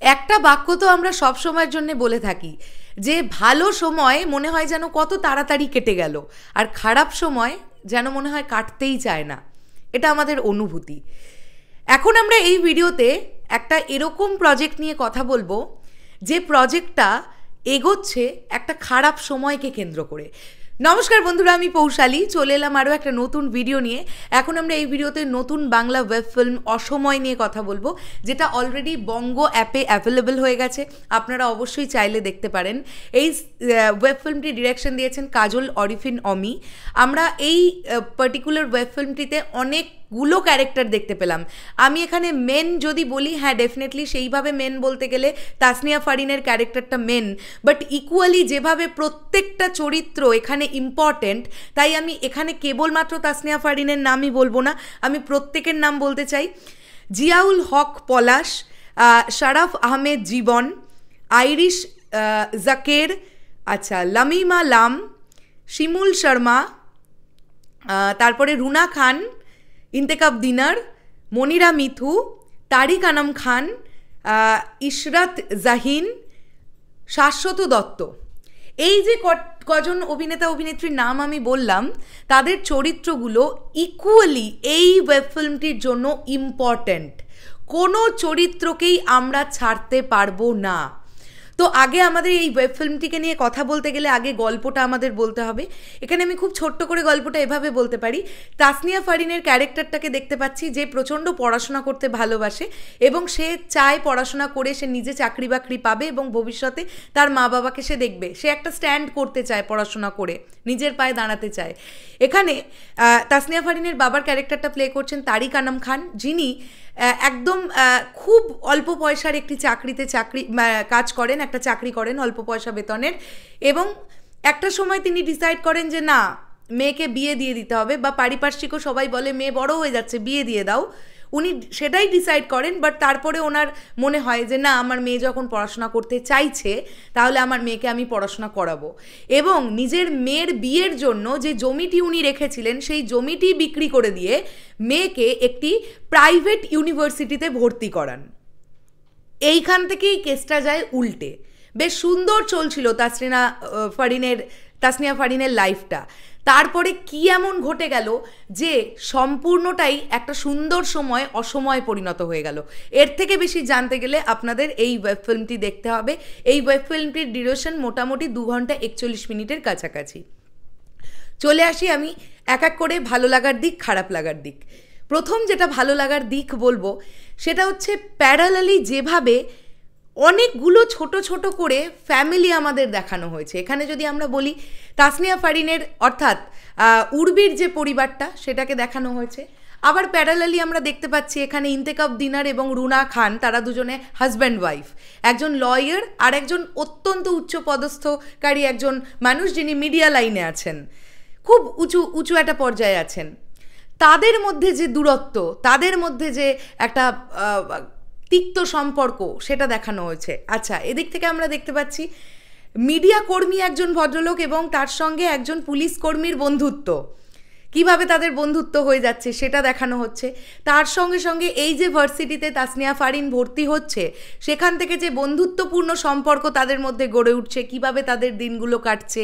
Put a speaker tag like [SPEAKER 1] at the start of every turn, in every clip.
[SPEAKER 1] একটা বাক্য তো আমরা সব সময়ের জন্য বলে থাকি যে ভালো সময় মনে হয় যেন কত তাড়াতাড়ি কেটে গেল, আর খারাপ সময় যেন মনে হয় কাটতেই চায় না। এটা আমাদের অনুভূতি। এখন আমরা এই ভিডিওতে একটা এরকম প্রজেক্ট নিয়ে কথা বলবো যে প্রজেক্টটা এগোচ্ছে একটা খারাপ সময়কে কেন্দ্র করে। নমস্কার বন্ধুরা, আমি পৌশালী, চলে এলাম আরও একটা নতুন ভিডিও নিয়ে। এখন আমরা এই ভিডিওতে নতুন বাংলা ওয়েব ফিল্ম অসময় নিয়ে কথা বলবো, যেটা অলরেডি বঙ্গ অ্যাপে অ্যাভেলেবল হয়ে গেছে। আপনারা অবশ্যই চাইলে দেখতে পারেন। এই ওয়েব ফিল্মটি ডিরেকশন দিয়েছেন কাজল অরিফিন অমি। আমরা এই পার্টিকুলার ওয়েব ফিল্মটিতে অনেকগুলো ক্যারেক্টার দেখতে পেলাম। আমি এখানে মেন যদি বলি, হ্যাঁ ডেফিনেটলি সেইভাবে মেন বলতে গেলে তাসনিয়া ফারিনের ক্যারেক্টারটা মেন, বাট ইকুয়ালি যেভাবে প্রত্যেকটা চরিত্র এখানে ইম্পর্টেন্ট, তাই আমি এখানে কেবলমাত্র তাসনিয়া ফারিনের নামই বলবো না, আমি প্রত্যেকের নাম বলতে চাই। জিয়াউল হক পলাশ, শারাফ আহমেদ জীবন, আইরিশ জাকের, আচ্ছা লামিমা লাম, শিমুল শর্মা, তারপরে রুনা খান, ইন্তেকাব দিনার, মনিরা মিথু, তারিক আনাম খান, ইশরাত জাহিন, শাশ্বত দত্ত। এই যে কজন অভিনেতা অভিনেত্রীর নাম আমি বললাম, তাদের চরিত্রগুলো ইকুয়ালি এই ওয়েব ফিল্মটির জন্য ইম্পর্ট্যান্ট। কোনো চরিত্রকেই আমরা ছাড়তে পারবো না। তো আগে আমাদের এই ওয়েব ফিল্মটিকে নিয়ে কথা বলতে গেলে আগে গল্পটা আমাদের বলতে হবে। এখানে আমি খুব ছোট্ট করে গল্পটা এভাবে বলতে পারি। তাসনিয়া ফারিনের ক্যারেক্টারটাকে দেখতে পাচ্ছি যে প্রচণ্ড পড়াশোনা করতে ভালোবাসে এবং সে চায় পড়াশোনা করে সে নিজে চাকরি বাকরি পাবে এবং ভবিষ্যতে তার মা বাবাকে সে দেখবে। সে একটা স্ট্যান্ড করতে চায়, পড়াশোনা করে নিজের পায়ে দাঁড়াতে চায়। এখানে তাসনিয়া ফারিনের বাবার ক্যারেক্টারটা প্লে করছেন তারিক আনাম খান, যিনি একদম খুব অল্প পয়সার একটি চাকরিতে কাজ করেন, একটা চাকরি করেন অল্প পয়সা বেতনের, এবং একটা সময় তিনি ডিসাইড করেন যে না, মেয়েকে বিয়ে দিয়ে দিতে হবে, বা পারিপার্শ্বিকও সবাই বলে মেয়ে বড় হয়ে যাচ্ছে, বিয়ে দিয়ে দাও। উনি সেটাই ডিসাইড করেন, বাট তারপরে ওনার মনে হয় যে না, আমার মেয়ে যখন পড়াশোনা করতে চাইছে তাহলে আমার মেয়েকে আমি পড়াশোনা করাবো, এবং নিজের মেয়ের বিয়ের জন্য যে জমিটি উনি রেখেছিলেন সেই জমিটি বিক্রি করে দিয়ে মেয়েকে একটি প্রাইভেট ইউনিভার্সিটিতে ভর্তি করান। এইখান থেকেই কেসটা যায় উল্টে। বেশ সুন্দর চলছিল তাসনিয়া ফারিনের লাইফটা। তারপরে কি এমন ঘটে গেল যে সম্পূর্ণটাই একটা সুন্দর সময় অসময়ে পরিণত হয়ে গেল। এর থেকে বেশি জানতে গেলে আপনাদের এই ওয়েব ফিল্মটি দেখতে হবে। এই ওয়েব ফিল্মটির ডিউরেশন মোটামুটি 2 ঘন্টা 41 মিনিটের কাছাকাছি। চলে আসি আমি এক এক করে ভালো লাগার দিক, খারাপ লাগার দিক। প্রথম যেটা ভালো লাগার দিক বলবো সেটা হচ্ছে প্যারালালি যেভাবে অনেকগুলো ছোট ছোট করে ফ্যামিলি আমাদের দেখানো হয়েছে। এখানে যদি আমরা বলি তাসনিয়া ফারিনের অর্থাৎ উর্বির যে পরিবারটা সেটাকে দেখানো হয়েছে, আবার প্যারালালি আমরা দেখতে পাচ্ছি এখানে ইন্তেকাব দিনার এবং রুনা খান, তারা দুজনে হাজব্যান্ড ওয়াইফ, একজন লয়ার আর একজন অত্যন্ত উচ্চ পদস্থকারী একজন মানুষ যিনি মিডিয়া লাইনে আছেন, খুব উঁচু একটা পর্যায়ে আছেন। তাদের মধ্যে যে দূরত্ব, তাদের মধ্যে যে একটা তিক্ত সম্পর্ক, সেটা দেখানো হয়েছে। আচ্ছা, এদিক থেকে আমরা দেখতে পাচ্ছি মিডিয়া কর্মী একজন ভদ্রলোক এবং তার সঙ্গে একজন পুলিশ কর্মীর বন্ধুত্ব, কিভাবে তাদের বন্ধুত্ব হয়ে যাচ্ছে সেটা দেখানো হচ্ছে। তার সঙ্গে সঙ্গে এই যে ভার্সিটিতে তাসনিয়া ফারিন ভর্তি হচ্ছে, সেখান থেকে যে বন্ধুত্বপূর্ণ সম্পর্ক তাদের মধ্যে গড়ে উঠছে, কিভাবে তাদের দিনগুলো কাটছে,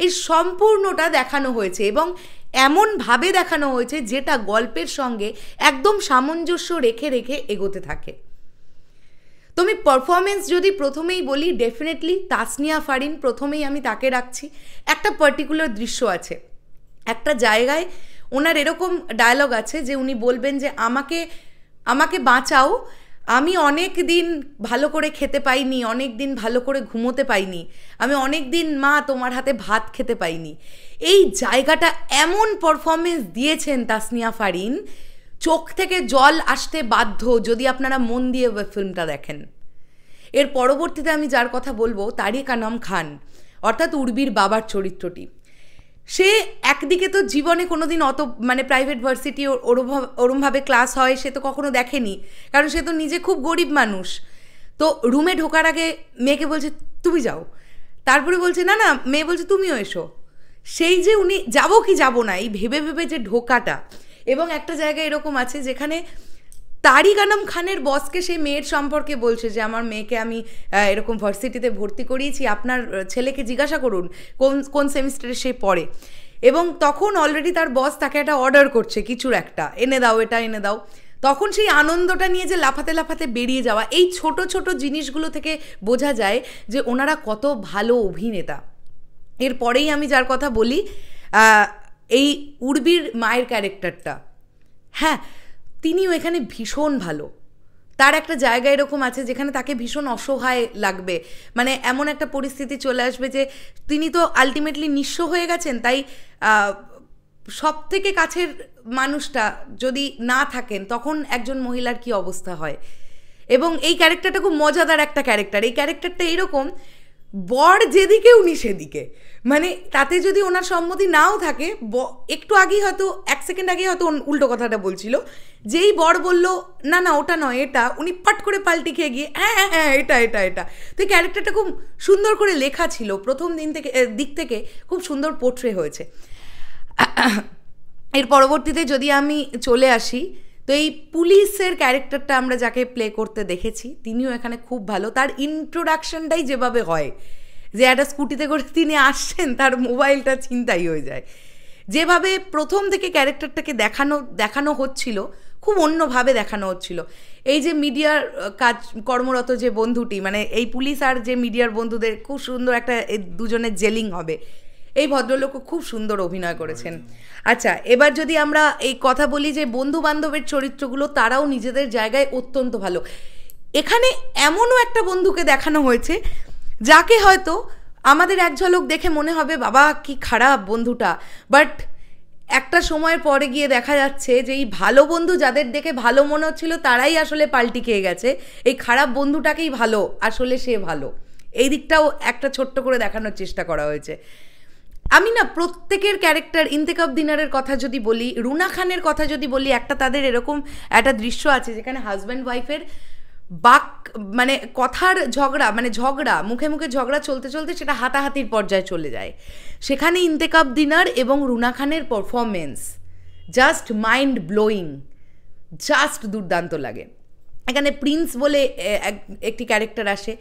[SPEAKER 1] এই সম্পূর্ণটা দেখানো হয়েছে এবং এমনভাবে দেখানো হয়েছে যেটা গল্পের সঙ্গে একদম সামঞ্জস্য রেখে রেখে এগোতে থাকে। তো আমি পারফরমেন্স যদি প্রথমেই বলি, ডেফিনেটলি তাসনিয়া ফারিন, প্রথমেই আমি তাকে রাখছি। একটা পার্টিকুলার দৃশ্য আছে, একটা জায়গায় ওনার এরকম ডায়লগ আছে যে উনি বলবেন যে আমাকে বাঁচাও, আমি অনেক দিন ভালো করে খেতে পাইনি, অনেক দিন ভালো করে ঘুমোতে পাইনি, আমি অনেক দিন মা তোমার হাতে ভাত খেতে পাইনি। এই জায়গাটা এমন পারফরমেন্স দিয়েছেন তাসনিয়া ফারিন, চোখ থেকে জল আসতে বাধ্য যদি আপনারা মন দিয়ে ওয়েব ফিল্মটা দেখেন। এর পরবর্তীতে আমি যার কথা বলবো, তারিক আনাম খান, অর্থাৎ উর্বির বাবার চরিত্রটি। সে একদিকে তো জীবনে কোনোদিন অত প্রাইভেট ভার্সিটি ওরমভাবে ক্লাস হয় সে তো কখনো দেখেনি, কারণ সে তো নিজে খুব গরিব মানুষ। তো রুমে ঢোকার আগে মেয়েকে বলছে তুমি যাও, তারপরে বলছে না না, মেয়ে বলছে তুমিও এসো। সেই যে উনি যাবো কি যাবো না এই ভেবে ভেবে যে ঢোকাটা, এবং একটা জায়গায় এরকম আছে যেখানে তারিক আনাম খানের বসকে সেই মেয়ের সম্পর্কে বলছে যে আমার মেয়েকে আমি এরকম ভার্সিটিতে ভর্তি করিয়েছি, আপনার ছেলেকে জিজ্ঞাসা করুন কোন কোন সেমিস্টারে সে পড়ে। এবং তখন অলরেডি তার বস তাকে একটা অর্ডার করছে কিছুর একটা, এনে দাও এটা এনে দাও। তখন সেই আনন্দটা নিয়ে যে লাফাতে লাফাতে বেরিয়ে যাওয়া, এই ছোট ছোট জিনিসগুলো থেকে বোঝা যায় যে ওনারা কত ভালো অভিনেতা। এরপরেই আমি যার কথা বলি, এই উর্বির মায়ের ক্যারেক্টারটা, হ্যাঁ তিনিও এখানে ভীষণ ভালো। তার একটা জায়গা এরকম আছে যেখানে তাকে ভীষণ অসহায় লাগবে, মানে এমন একটা পরিস্থিতি চলে আসবে যে তিনি তো আলটিমেটলি নিঃস্ব হয়ে গেছেন, তাই সব থেকে কাছের মানুষটা যদি না থাকেন তখন একজন মহিলার কি অবস্থা হয়। এবং এই ক্যারেক্টারটা খুব মজাদার একটা ক্যারেক্টার। এই ক্যারেক্টারটা এরকম, বর যেদিকে উনি সেদিকে, মানে তাতে যদি ওনার সম্মতি নাও থাকে, একটু আগেই হয়তো 1 সেকেন্ড আগেই হয়তো উল্টো কথাটা বলছিল, যেই বর বলল না না ওটা নয় এটা, উনি পাট করে পাল্টি খেয়ে গিয়ে হ্যাঁ হ্যাঁ হ্যাঁ এটা এটা এটা। তো এই ক্যারেক্টারটা খুব সুন্দর করে লেখা ছিল, প্রথম দিক থেকে খুব সুন্দর পোর্ট্রে হয়েছে। এর পরবর্তীতে যদি আমি চলে আসি, তো এই পুলিশের ক্যারেক্টারটা আমরা যাকে প্লে করতে দেখেছি তিনিও এখানে খুব ভালো। তার ইন্ট্রোডাকশনটাই যেভাবে হয়, যে একটা স্কুটিতে করে তিনি আসছেন, তার মোবাইলটা ছিনতাই হয়ে যায়, যেভাবে প্রথম থেকে ক্যারেক্টারটাকে দেখানো হচ্ছিল খুব অন্যভাবে দেখানো হচ্ছিল। এই যে মিডিয়ার কাজ কর্মরত যে বন্ধুটি, মানে এই পুলিশ আর যে মিডিয়ার বন্ধুদের খুব সুন্দর একটা দুজনের জেলিং হবে, এই ভদ্রলোকও খুব সুন্দর অভিনয় করেছেন। আচ্ছা, এবার যদি আমরা এই কথা বলি যে বন্ধু বান্ধবের চরিত্রগুলো তারাও নিজেদের জায়গায় অত্যন্ত ভালো। এখানে এমনও একটা বন্ধুকে দেখানো হয়েছে যাকে হয়তো আমাদের এক ঝলক দেখে মনে হবে বাবা কি খারাপ বন্ধুটা, বাট একটা সময়ের পরে গিয়ে দেখা যাচ্ছে যে এই ভালো বন্ধু যাদের দেখে ভালো মনে হচ্ছিল তারাই আসলে পাল্টি খেয়ে গেছে, এই খারাপ বন্ধুটাকেই ভালো, আসলে সে ভালো। এই দিকটাও একটা ছোট্ট করে দেখানোর চেষ্টা করা হয়েছে। আমি না প্রত্যেকের ক্যারেক্টার, ইন্তেখাব দিনারের কথা যদি বলি, রুনা খানের কথা যদি বলি, একটা তাদের এরকম একটা দৃশ্য আছে যেখানে হাজব্যান্ড ওয়াইফের মানে কথার ঝগড়া, মানে ঝগড়া মুখে মুখে ঝগড়া চলতে চলতে সেটা হাতাহাতির পর্যায়ে চলে যায়। সেখানে ইন্তেখাব দিনার এবং রুনা খানের performance just mind blowing, just দুর্দান্ত লাগে। এখানে প্রিন্স বলে একটি ক্যারেক্টার আসে,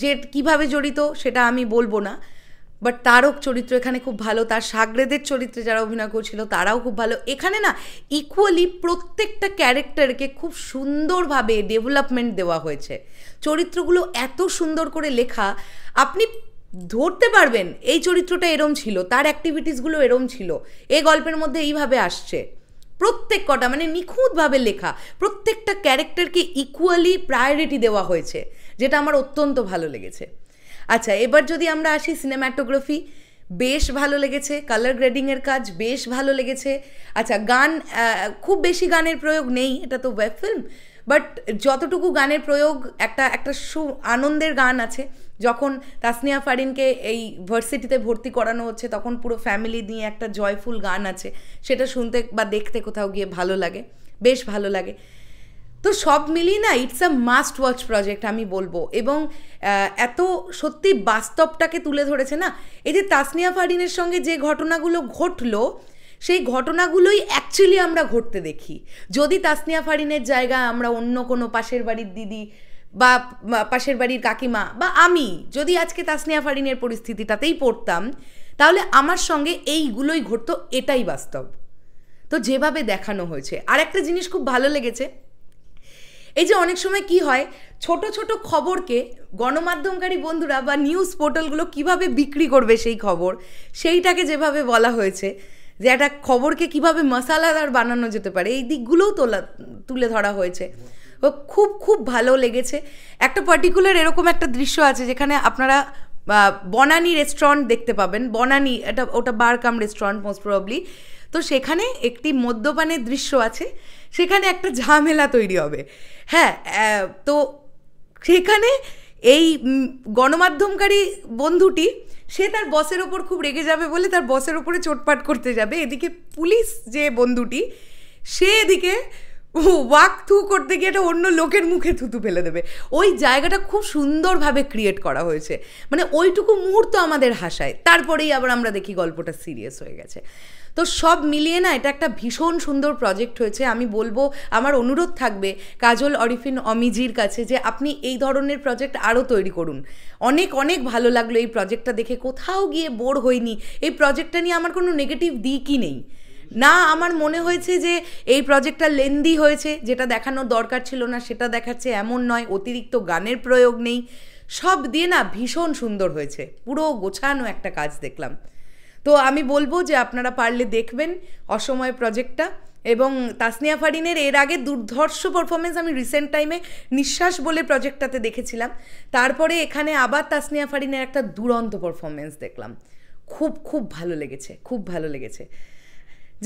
[SPEAKER 1] যে কিভাবে জড়িত সেটা আমি বলবো না, বাট তারও চরিত্র এখানে খুব ভালো। তার সাগরেদের চরিত্রে যারা অভিনয় করছিল তারাও খুব ভালো। এখানে না ইকুয়ালি প্রত্যেকটা ক্যারেক্টারকে খুব সুন্দরভাবে ডেভেলপমেন্ট দেওয়া হয়েছে। চরিত্রগুলো এত সুন্দর করে লেখা, আপনি ধরতে পারবেন এই চরিত্রটা এরম ছিল, তার অ্যাক্টিভিটিসগুলো এরম ছিল, এই গল্পের মধ্যে এইভাবে আসছে। প্রত্যেক কটা মানে নিখুঁতভাবে লেখা, প্রত্যেকটা ক্যারেক্টারকে ইকুয়ালি প্রায়োরিটি দেওয়া হয়েছে, যেটা আমার অত্যন্ত ভালো লেগেছে। আচ্ছা, এবার যদি আমরা আসি সিনেম্যাটোগ্রাফি, বেশ ভালো লেগেছে, কালার গ্রেডিংয়ের কাজ বেশ ভালো লেগেছে। আচ্ছা, গান, খুব বেশি গানের প্রয়োগ নেই, এটা তো ওয়েব ফিল্ম, বাট যতটুকু গানের প্রয়োগ, একটা আনন্দের গান আছে যখন তাসনিয়া ফারিনকে এই ভার্সিটিতে ভর্তি করানো হচ্ছে, তখন পুরো ফ্যামিলি নিয়ে একটা জয়ফুল গান আছে, সেটা শুনতে বা দেখতে কোথাও গিয়ে ভালো লাগে, বেশ ভালো লাগে। তো সব মিলিয়ে না it's a must watch project আমি বলবো। এবং এত সত্যি বাস্তবটাকে তুলে ধরেছে না, এই যে তাসনিয়া ফারিনের সঙ্গে যে ঘটনাগুলো ঘটলো, সেই ঘটনাগুলোই অ্যাকচুয়ালি আমরা ঘটতে দেখি। যদি তাসনিয়া ফারিনের জায়গায় আমরা অন্য কোনো পাশের বাড়ির দিদি বা পাশের বাড়ির কাকিমা বা আমি যদি আজকে তাসনিয়া ফারিনের পরিস্থিতিটাতেই পড়তাম, তাহলে আমার সঙ্গে এইগুলোই ঘটতো, এটাই বাস্তব। তো যেভাবে দেখানো হয়েছে। আর একটা জিনিস খুব ভালো লেগেছে, এই যে অনেক সময় কি হয়, ছোট ছোট খবরকে গণমাধ্যমকারী বন্ধুরা বা নিউজ পোর্টালগুলো কিভাবে বিক্রি করবে সেই খবর, সেইটাকে যেভাবে বলা হয়েছে, যে একটা খবরকে কিভাবে মশালাদার বানানো যেতে পারে, এই দিকগুলোও তুলে ধরা হয়েছে। খুব খুব ভালো লেগেছে। একটা পার্টিকুলার এরকম একটা দৃশ্য আছে যেখানে আপনারা বনানী রেস্টুরেন্ট দেখতে পাবেন। বনানী, ওটা বার কাম রেস্টুরেন্ট মোস্ট প্রবাবলি। তো সেখানে একটি মদ্যপানের দৃশ্য আছে, সেখানে একটা ঝামেলা তৈরি হবে। হ্যাঁ, তো সেখানে এই গণমাধ্যমকারী বন্ধুটি, সে তার বসের ওপর খুব রেগে যাবে বলে তার বসের ওপরে চোটপাট করতে যাবে। এদিকে পুলিশ যে বন্ধুটি, সে এদিকে ওয়াক থু করতে গিয়ে এটা অন্য লোকের মুখে থুতু ফেলে দেবে। ওই জায়গাটা খুব সুন্দরভাবে ক্রিয়েট করা হয়েছে, মানে ওইটুকু মুহূর্ত আমাদের হাসায়, তারপরেই আবার আমরা দেখি গল্পটা সিরিয়াস হয়ে গেছে। তো সব মিলিয়ে না এটা একটা ভীষণ সুন্দর প্রজেক্ট হয়েছে। আমি বলবো, আমার অনুরোধ থাকবে কাজল অরিফিন অমিজির কাছে যে আপনি এই ধরনের প্রজেক্ট আরও তৈরি করুন। অনেক অনেক ভালো লাগলো এই প্রজেক্টটা দেখে, কোথাও গিয়ে বোর হইনি। এই প্রজেক্টটা নিয়ে আমার কোনো নেগেটিভ দিকই নেই, না আমার মনে হয়েছে যে এই প্রজেক্টটা লেন্দি হয়েছে, যেটা দেখানোর দরকার ছিল না সেটা দেখাচ্ছে এমন নয়, অতিরিক্ত গানের প্রয়োগ নেই, সব দিয়ে না ভীষণ সুন্দর হয়েছে, পুরো গোছানো একটা কাজ দেখলাম। তো আমি বলবো যে আপনারা পারলে দেখবেন অসময় প্রজেক্টটা। এবং তাসনিয়া ফারিনের এর আগে দুর্ধর্ষ পারফরমেন্স আমি রিসেন্ট টাইমে নিঃশ্বাস বলে প্রজেক্টটাতে দেখেছিলাম, তারপরে এখানে আবার তাসনিয়া ফারিনের একটা দুরন্ত পারফরমেন্স দেখলাম, খুব খুব ভালো লেগেছে, খুব ভালো লেগেছে।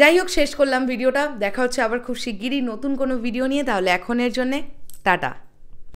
[SPEAKER 1] যাই হোক, শেষ করলাম ভিডিওটা, দেখা হচ্ছে আবার খুব শিগগিরই নতুন কোনো ভিডিও নিয়ে। তাহলে এখনের জন্যে টাটা।